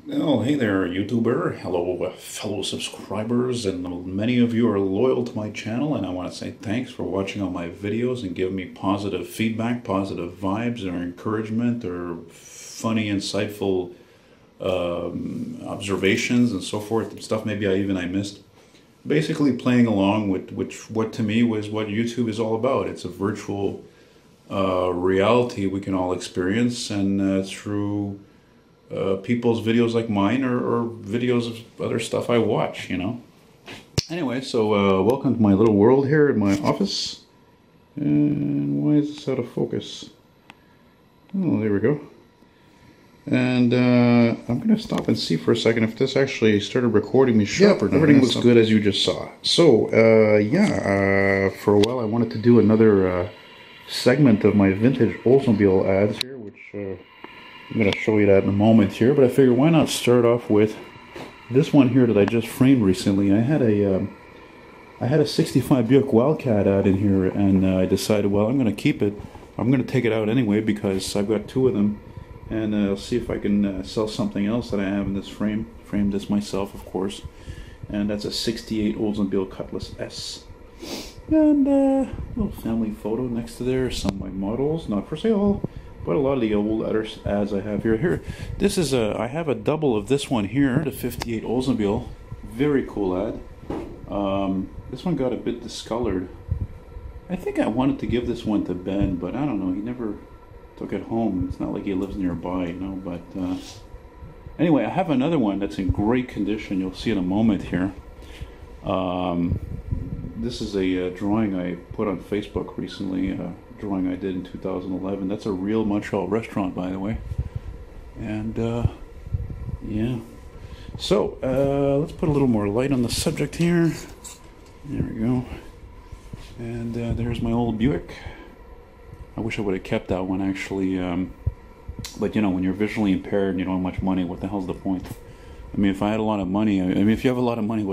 Oh, hey there, YouTuber. Hello, fellow subscribers, and many of you are loyal to my channel, and I want to say thanks for watching all my videos and giving me positive feedback, positive vibes, or encouragement, or funny, insightful observations, and so forth, and stuff maybe I missed. Basically, playing along with what to me was what YouTube is all about. It's a virtual reality we can all experience, and through people's videos like mine or videos of other stuff I watch, you know. Anyway, so welcome to my little world here in my office. And why is this out of focus? Oh, there we go. And I'm going to stop and see for a second if this actually started recording me sharp or not. Everything looks good as you just saw. So, for a while I wanted to do another segment of my vintage Oldsmobile ads here, which I'm going to show you that in a moment here, but I figured why not start off with this one here that I just framed recently. I had a 65 Buick Wildcat ad in here, and I decided, well, I'm going to keep it. I'm going to take it out anyway because I've got two of them, and I'll see if I can sell something else that I have in this frame. Framed this myself, of course, and that's a 68 Oldsmobile Cutlass S. And a little family photo next to there, some of my models, not for sale. But a lot of the old other ads I have here. This is I have a double of this one here, the 58 Oldsmobile. Very cool ad. This one got a bit discolored. I think I wanted to give this one to Ben, but I don't know. He never took it home. It's not like he lives nearby, you know. But anyway, I have another one that's in great condition. You'll see in a moment here. This is a drawing I put on Facebook recently. Drawing I did in 2011. That's a real Montreal restaurant, by the way. And yeah, so let's put a little more light on the subject here. There we go. And there's my old Buick. I wish I would have kept that one, actually, but you know, when you're visually impaired and you don't have much money, what the hell's the point? I mean, if I had a lot of money, I mean, if you have a lot of money,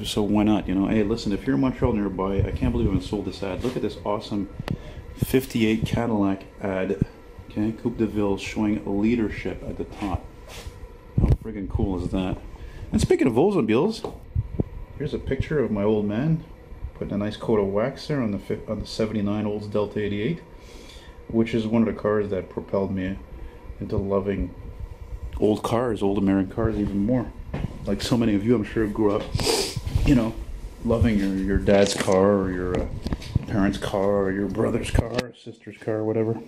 so why not, you know? Hey, listen, if you're in Montreal nearby, I can't believe I sold this ad. Look at this awesome 58 Cadillac ad, okay, Coupe de Ville, showing leadership at the top. How friggin' cool is that? And speaking of Oldsmobiles, here's a picture of my old man putting a nice coat of wax there on the 79 Olds Delta 88, which is one of the cars that propelled me into loving old cars, old American cars even more. Like so many of you, I'm sure, grew up, you know, loving your dad's car or your parents' car or your brother's car or sister's car or whatever.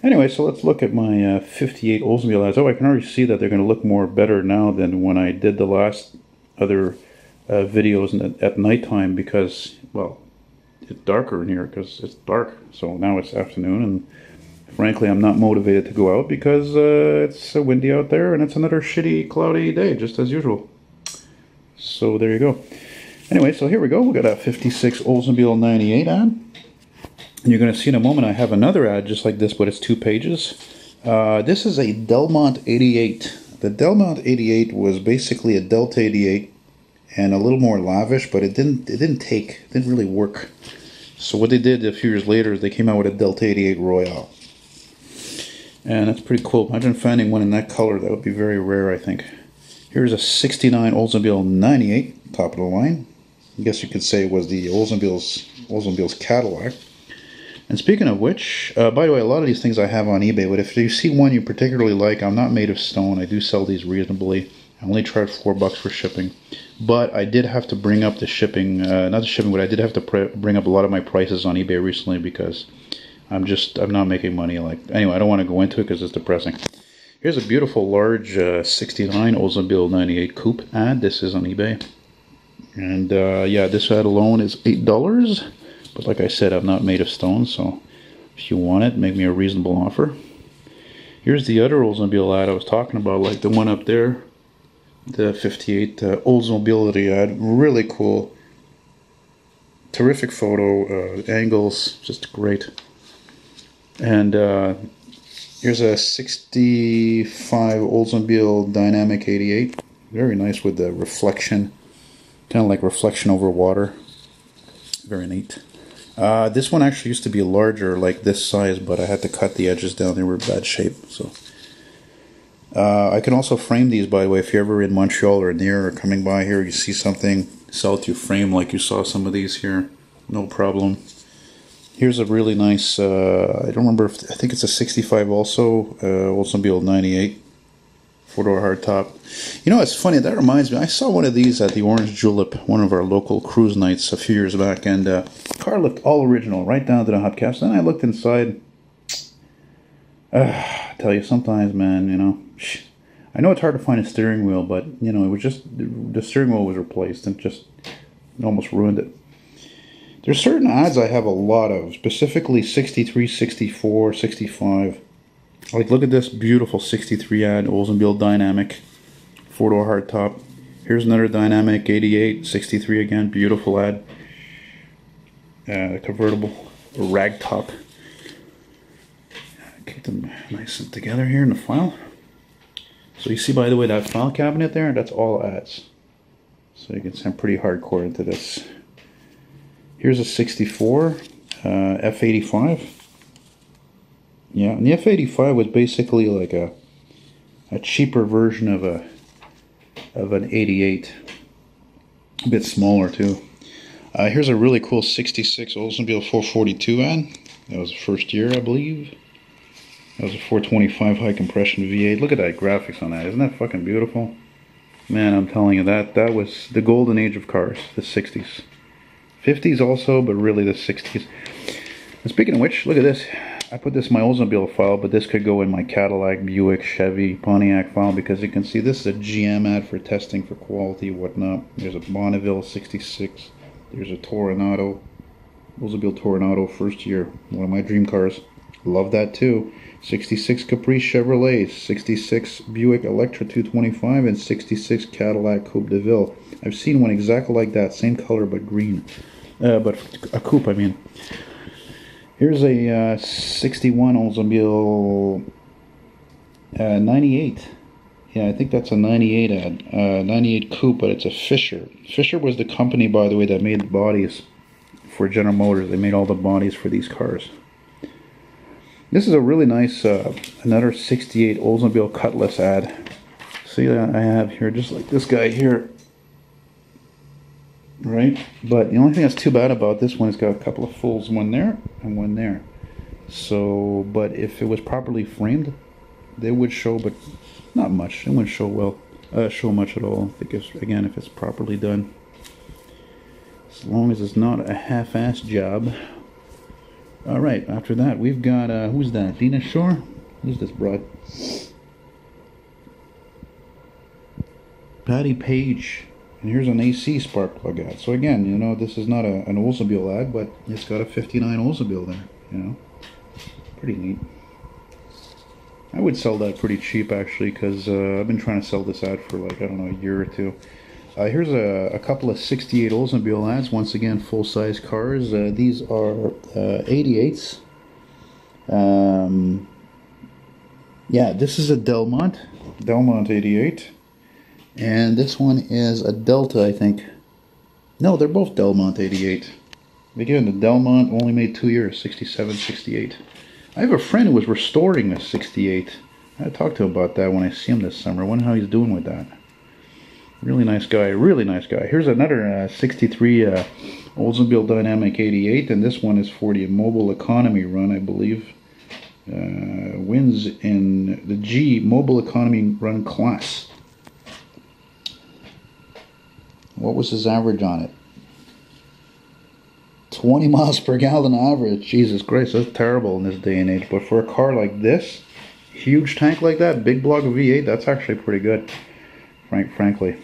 Anyway, so let's look at my 58 Oldsmobile ads. Oh, I can already see that they're going to look more better now than when I did the last other videos at nighttime because, well, it's darker in here because it's dark. So now it's afternoon, and frankly, I'm not motivated to go out because it's windy out there and it's another shitty, cloudy day, just as usual. So there you go. Anyway, so here we go. We got a 56 Oldsmobile 98 ad. And you're going to see in a moment I have another ad just like this, but it's 2 pages. This is a Delmont 88. The Delmont 88 was basically a Delta 88 and a little more lavish, but it didn't really work. So what they did a few years later is they came out with a Delta 88 Royale. And that's pretty cool. Imagine finding one in that color. That would be very rare, I think. Here's a 69 Oldsmobile 98, top of the line. I guess you could say it was the Oldsmobile's Cadillac. And speaking of which, by the way, a lot of these things I have on eBay, but if you see one you particularly like, I'm not made of stone. I do sell these reasonably. I only charge $4 for shipping. But I did have to bring up the shipping, not the shipping, but I did have to bring up a lot of my prices on eBay recently because I'm not making money. Anyway, I don't want to go into it because it's depressing. Here's a beautiful large 69 Oldsmobile 98 Coupe ad. This is on eBay. And yeah, this ad alone is $8. But like I said, I'm not made of stone, so if you want it, make me a reasonable offer. Here's the other Oldsmobile ad I was talking about, like the one up there. The 58 Oldsmobility ad. Really cool. Terrific photo, angles, just great. And here's a 65 Oldsmobile Dynamic 88. Very nice with the reflection. Kind of like reflection over water. Very neat. This one actually used to be larger, like this size, but I had to cut the edges down. They were in bad shape. So I can also frame these, by the way, if you're ever in Montreal or near or coming by here, you see something, sell it to frame like you saw some of these here. No problem. Here's a really nice, I don't remember, I think it's a 65 also, Oldsmobile 98. 4-door hardtop. You know, it's funny, that reminds me, I saw one of these at the Orange Julep, one of our local cruise nights a few years back, and the car looked all original, right down to the hubcaps. Then I looked inside. I tell you, sometimes, man, you know, I know it's hard to find a steering wheel, but, you know, it was just, the steering wheel was replaced and just almost ruined it. There's certain ads I have a lot of, specifically 63, 64, 65. Like, look at this beautiful 63 ad, Oldsmobile Dynamic, 4-door hardtop. Here's another Dynamic 88, 63 again, beautiful ad. Convertible, ragtop. Keep them nice and together here in the file. So you see, by the way, that file cabinet there, that's all ads. So you can see I'm pretty hardcore into this. Here's a 64 F85. Yeah, and the F85 was basically like a cheaper version of an 88, a bit smaller too. Here's a really cool 66 Oldsmobile 442 ad. That was the first year, I believe. That was a 425 high compression V8. Look at that graphics on that. Isn't that fucking beautiful? Man, I'm telling you, that was the golden age of cars, the 60s. 50s also, but really the 60s. And speaking of which, look at this. I put this in my Oldsmobile file, but this could go in my Cadillac, Buick, Chevy, Pontiac file, because you can see this is a GM ad for testing for quality, whatnot. There's a Bonneville 66. There's a Toronado, Oldsmobile Toronado, first year. One of my dream cars. Love that too. 66 Caprice Chevrolet, 66 Buick Electra 225, and 66 Cadillac Coupe de Ville. I've seen one exactly like that, same color but green. But a coupe, I mean. Here's a 61 Oldsmobile 98. Yeah, I think that's a 98 ad. 98 coupe, but it's a Fisher. Fisher was the company, by the way, that made the bodies for General Motors. They made all the bodies for these cars. This is a really nice, another 68 Oldsmobile Cutlass ad. See that I have here, just like this guy here. Right, but the only thing that's too bad about this one is got a couple of fulls, one there and one there. So, but if it was properly framed, they would show, but not much. It wouldn't show well, show much at all. I think it's, again, if it's properly done, as long as it's not a half-assed job. All right, after that we've got who's that? Dina Shore? Who's this broad? Patty Page. And here's an AC spark plug ad. So again, you know, this is not an Oldsmobile ad, but it's got a 59 Oldsmobile there, you know. Pretty neat. I would sell that pretty cheap, actually, because I've been trying to sell this ad for, like, I don't know, a year or two. Here's a couple of 68 Oldsmobile ads. Once again, full-size cars. These are 88s. Yeah, this is a Delmont 88. And this one is a Delta, I think. No, they're both Delmont 88. Again, the Delmont only made 2 years, 67, 68. I have a friend who was restoring a 68. I talked to him about that when I see him this summer. I wonder how he's doing with that. Really nice guy, really nice guy. Here's another 63 Oldsmobile Dynamic 88, and this one is for the mobile economy run, I believe. Wins in the G mobile economy run class. What was his average on it? 20 miles per gallon average. Jesus Christ, that's terrible in this day and age. But for a car like this, huge tank like that, big block of V8, that's actually pretty good, frankly.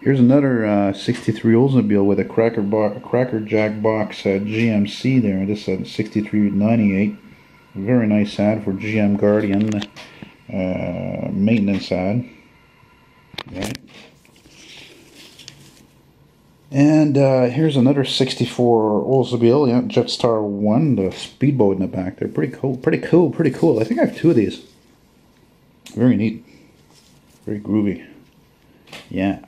Here's another 63 Oldsmobile with a Cracker Jack box GMC there. This is a 63 98. Very nice ad for GM Guardian maintenance ad. Right. And here's another 64 Oldsmobile, yeah, Jetstar 1, the speedboat in the back there. Pretty cool, pretty cool, pretty cool. I think I have two of these. Very neat. Very groovy. Yeah.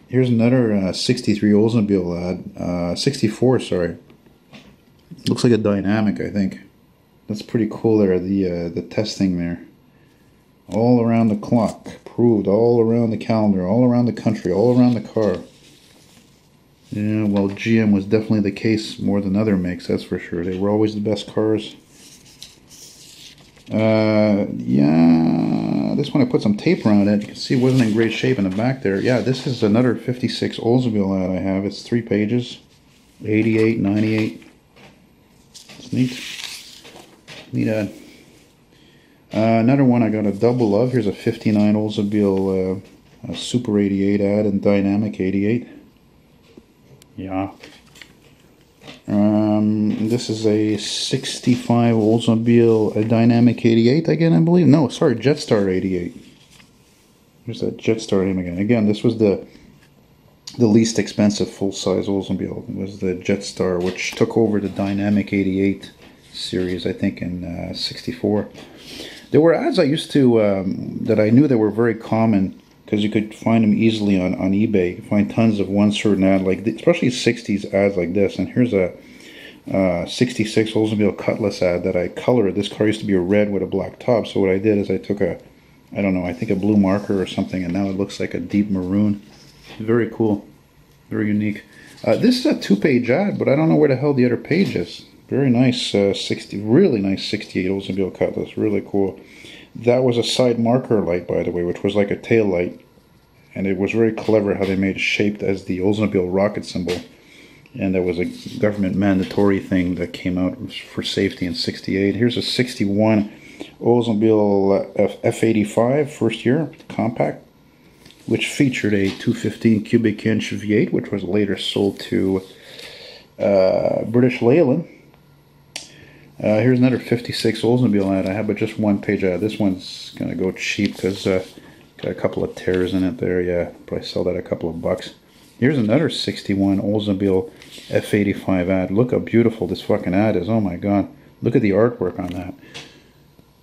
Here's another 63 Oldsmobile ad. 64, sorry. Looks like a Dynamic, I think. That's pretty cool there, the testing there. all around the clock, approved all around the calendar, all around the country, all around the car. Yeah, well, GM was definitely the case more than other makes, that's for sure. They were always the best cars. Yeah, this one I put some tape around it. You can see it wasn't in great shape in the back there. Yeah, this is another 56 Oldsmobile ad I have. It's 3 pages, 88, 98. It's neat. Neat ad. Another one I got a double of. Here's a 59 Oldsmobile Super 88 ad and Dynamic 88. Yeah. This is a 65 Oldsmobile Dynamic 88 again, I believe. No, sorry, Jetstar 88. Here's that Jetstar name again. Again, this was the least expensive full-size Oldsmobile. It was the Jetstar, which took over the Dynamic 88 series, I think, in 64. There were ads I used to, that I knew that were very common, because you could find them easily on eBay. You could find tons of one certain ad, like especially 60s ads like this. And here's a 66 Oldsmobile Cutlass ad that I colored. This car used to be a red with a black top. So what I did is I took I don't know, I think a blue marker or something, and now it looks like a deep maroon. Very cool. Very unique. This is a 2-page ad, but I don't know where the hell the other page is. Very nice, really nice 68 Oldsmobile Cutlass. Really cool. That was a side marker light, by the way, which was like a tail light. And it was very clever how they made it shaped as the Oldsmobile rocket symbol. And there was a government mandatory thing that came out for safety in 68. Here's a 61 Oldsmobile F85 first year compact, which featured a 215 cubic inch V8, which was later sold to British Leyland. Here's another 56 Oldsmobile ad I have, but just 1-page ad. This one's going to go cheap because got a couple of tears in it there. Yeah, probably sell that a couple of bucks. Here's another 61 Oldsmobile F85 ad. Look how beautiful this fucking ad is. Oh my god. Look at the artwork on that.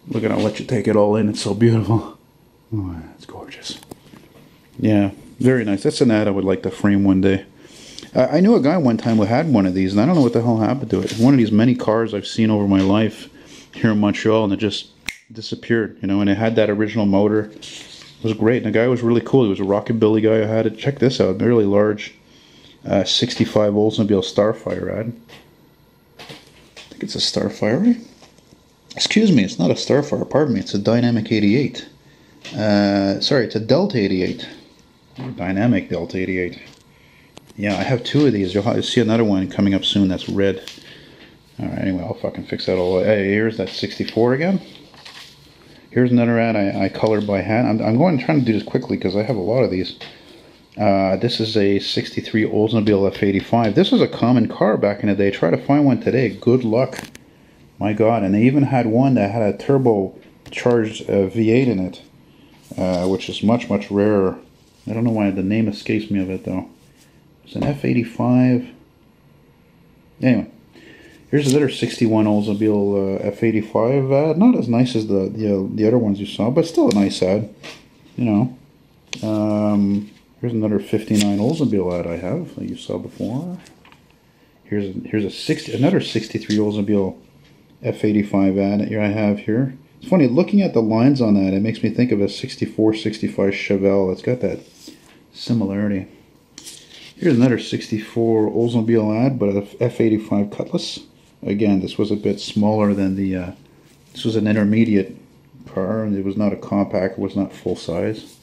Look at it, I'll let you take it all in. It's so beautiful. Oh, it's gorgeous. Yeah, very nice. That's an ad I would like to frame one day. I knew a guy one time who had one of these, and I don't know what the hell happened to it. One of these many cars I've seen over my life here in Montreal, and it just disappeared, you know, and it had that original motor. It was great, and the guy was really cool. He was a rockabilly guy who had it. Check this out, really large 65 Oldsmobile Starfire ad. I think it's a Starfire, right? Excuse me, it's not a Starfire, pardon me, it's a Dynamic 88. Sorry, it's a Delta 88. Or Dynamic Delta 88. Yeah, I have 2 of these. You'll see another one coming up soon that's red. Alright, anyway, I'll fucking fix that all. Hey, here's that 64 again. Here's another ad I colored by hand. I'm trying to do this quickly because I have a lot of these. This is a 63 Oldsmobile F85. This was a common car back in the day. Try to find one today. Good luck. My god, and they even had one that had a turbocharged V8 in it, which is much, much rarer. I don't know why the name escapes me of it, though. It's an F85. Anyway, here's another 61 Oldsmobile F85 ad. Not as nice as the other ones you saw, but still a nice ad. You know. Here's another 59 Oldsmobile ad I have that you saw before. Here's another 63 Oldsmobile F85 ad here I have here. It's funny, looking at the lines on that, it makes me think of a 64, 65 Chevelle. It's got that similarity. Here's another 64 Oldsmobile ad, but a F85 Cutlass. Again, this was a bit smaller than the, this was an intermediate car, and it was not a compact, it was not full size.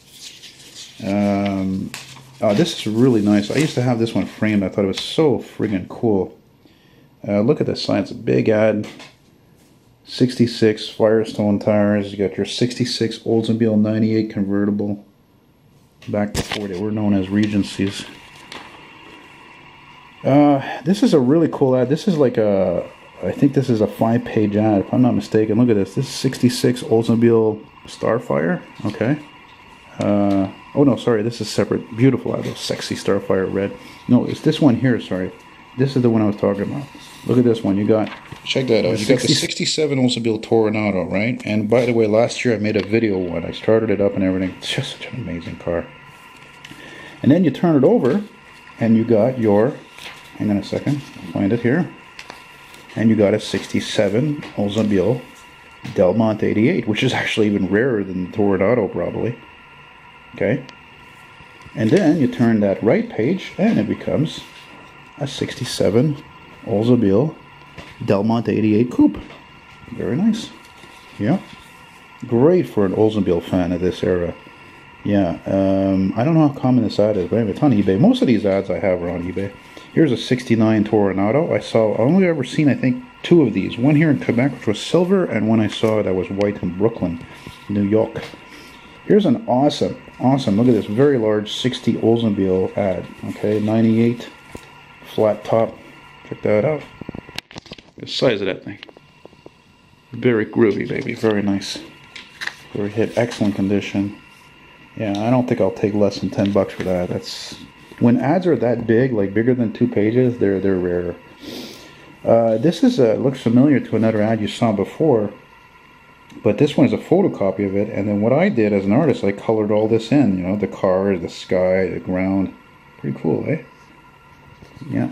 This is really nice. I used to have this one framed. I thought it was so friggin' cool. Look at this sign, it's a big ad. 66 Firestone tires. You got your 66 Oldsmobile 98 convertible. Back before they were known as Regencies. This is a really cool ad. This is like a, I think this is a 5-page ad, if I'm not mistaken. Look at this. This is 66 Oldsmobile Starfire. Okay. Oh no, sorry. This is separate. Beautiful ad. Those sexy Starfire red. No, it's this one here. Sorry. This is the one I was talking about. Look at this one. You got, check that out. You got the 67 Oldsmobile Toronado, right? And by the way, last year I made a video one. I started it up and everything. It's just such an amazing car. And then you turn it over, and you got your, hang on a second, I'll find it here. And you got a 67 Oldsmobile Delmont 88, which is actually even rarer than the Toronado probably. Okay. And then you turn that right page and it becomes a 67 Oldsmobile Delmont 88 Coupe. Very nice. Yeah. Great for an Oldsmobile fan of this era. Yeah. I don't know how common this ad is, but I have a ton on eBay. Most of these ads I have are on eBay. Here's a 69 Toronado. I only ever seen, I think, 2 of these. One here in Quebec, which was silver, and one I saw that was white in Brooklyn, New York. Here's an awesome, look at this, very large 60 Oldsmobile ad. Okay, 98, flat top. Check that out. The size of that thing. Very groovy, baby. Very nice. Very hit. Excellent condition. Yeah, I don't think I'll take less than $10 for that. That's when ads are that big, like bigger than 2 pages, they're rare. This is looks familiar to another ad you saw before, but this one is a photocopy of it. And then what I did as an artist, I colored all this in. You know, the cars, the sky, the ground. Pretty cool, eh? Yeah.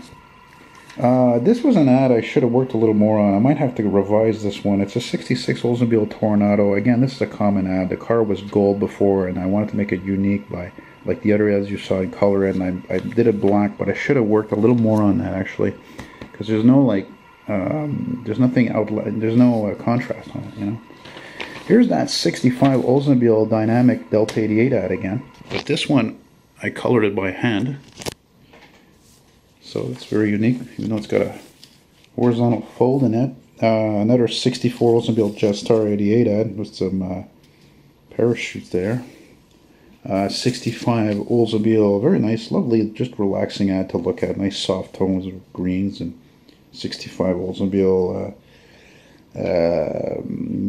This was an ad I should have worked a little more on. I might have to revise this one. It's a 66 Oldsmobile Toronado. Again, this is a common ad. The car was gold before, and I wanted to make it unique by, like the other ads you saw, in color it, and I did it black, but I should have worked a little more on that, actually. Because there's no, like, there's nothing there's no contrast on it, you know. Here's that 65 Oldsmobile Dynamic Delta 88 ad again. But this one, I colored it by hand. So it's very unique, even though it's got a horizontal fold in it. Another 64 Oldsmobile Jetstar 88 ad with some parachutes there. 65 Oldsmobile, very nice, lovely, just relaxing ad to look at. Nice soft tones of greens. And 65 Oldsmobile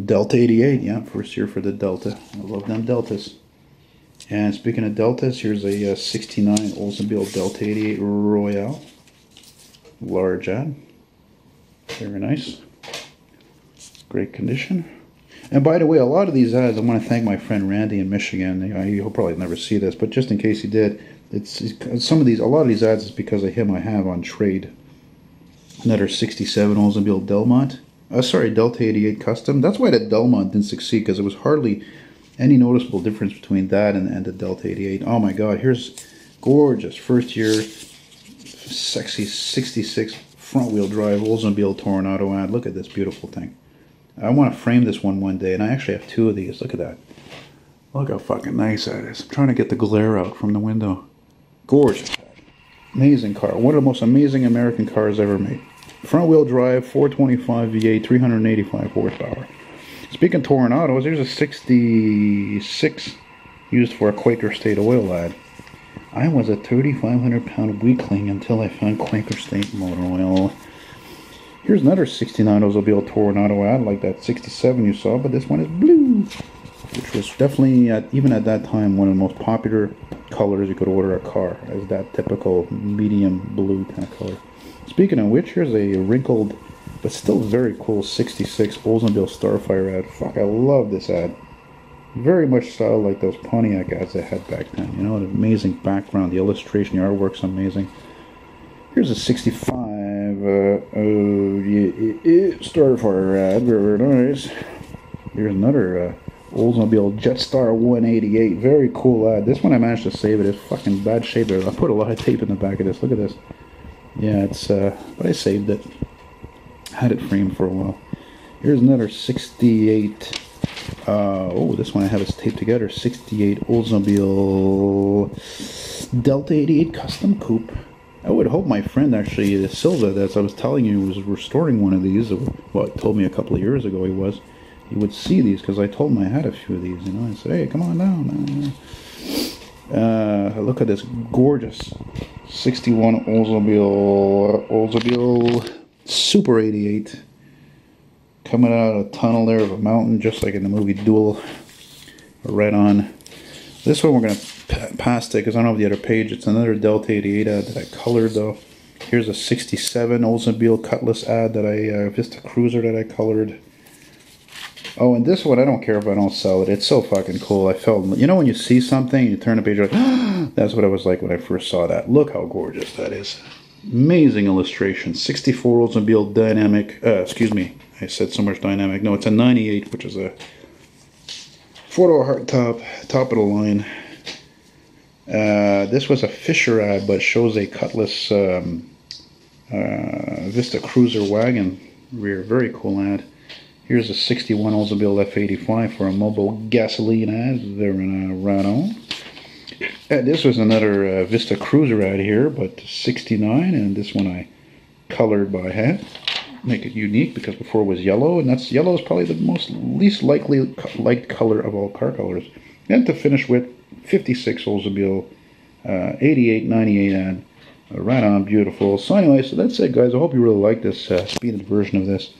Delta 88, yeah, first year for the Delta. I love them Deltas. And speaking of Deltas, here's a 69 Oldsmobile Delta 88 Royale. Large ad. Very nice. Great condition. And by the way, a lot of these ads, I want to thank my friend Randy in Michigan. He'll probably never see this, but just in case he did, a lot of these ads is because of him I have on trade. Another 67 Oldsmobile Delmont. Delta 88 Custom. That's why the Delmont didn't succeed, because there was hardly any noticeable difference between that and the Delta 88. Oh my god, here's gorgeous first year, sexy 66 front wheel drive Oldsmobile Toronado ad. Look at this beautiful thing. I want to frame this one day, and I actually have 2 of these. Look at that. Look how fucking nice that is. I'm trying to get the glare out from the window. Gorgeous. Amazing car. One of the most amazing American cars ever made. Front wheel drive, 425 V8, 385 horsepower. Speaking of Tornados, here's a 66 used for a Quaker State oil ad. I was a 3,500 pound weakling until I found Quaker State motor oil. Here's another 69 Oldsmobile Toronado ad, like that 67 you saw, but this one is blue, which was definitely, even at that time, one of the most popular colors you could order a car, as that typical medium blue kind of color. Speaking of which, here's a wrinkled, but still very cool 66 Oldsmobile Starfire ad. Fuck, I love this ad. Very much style like those Pontiac ads they had back then. You know, an amazing background, the illustration, the artwork's amazing. Here's a 65 Starfire ad, very nice. Here's another Oldsmobile Jetstar 188, very cool ad. This one I managed to save it. It's fucking bad shape there. I put a lot of tape in the back of this. Look at this. Yeah, it's but I saved it. Had it framed for a while. Here's another 68. This one I have is taped together. 68 Oldsmobile Delta 88 Custom Coupe. I would hope my friend, actually, Silva, that I was telling you, was restoring one of these. Well, he told me a couple of years ago he was. He would see these, because I told him I had a few of these, you know. I said, hey, come on down. Look at this gorgeous 61 Oldsmobile Super 88. Coming out of a tunnel there of a mountain, just like in the movie Duel. Right on. This one we're going to past it, because I don't have the other page. It's another Delta 88 ad that I colored, though. Here's a 67 Oldsmobile Cutlass ad that Vista Cruiser that I colored. Oh, and this one, I don't care if I don't sell it. It's so fucking cool. I felt, you know when you see something, you turn the page, like, that's what I was like when I first saw that. Look how gorgeous that is. Amazing illustration. 64 Oldsmobile I said so much dynamic. No, it's a 98, which is a 4-door hardtop, top of the line. This was a Fisher ad, but shows a Cutlass Vista Cruiser wagon rear. Very cool ad. Here's a 61 Oldsmobile F85 for a mobile gasoline ad. They're in a right on. This was another Vista Cruiser ad here, but 69, and this one I colored by hand. Make it unique because before it was yellow, and that's yellow is probably the least likely liked color of all car colors. And to finish with 56 Oldsmobile 88, 98 ad. Right on, beautiful. So anyway, so that's it, guys. I hope you really like this speeded version of this.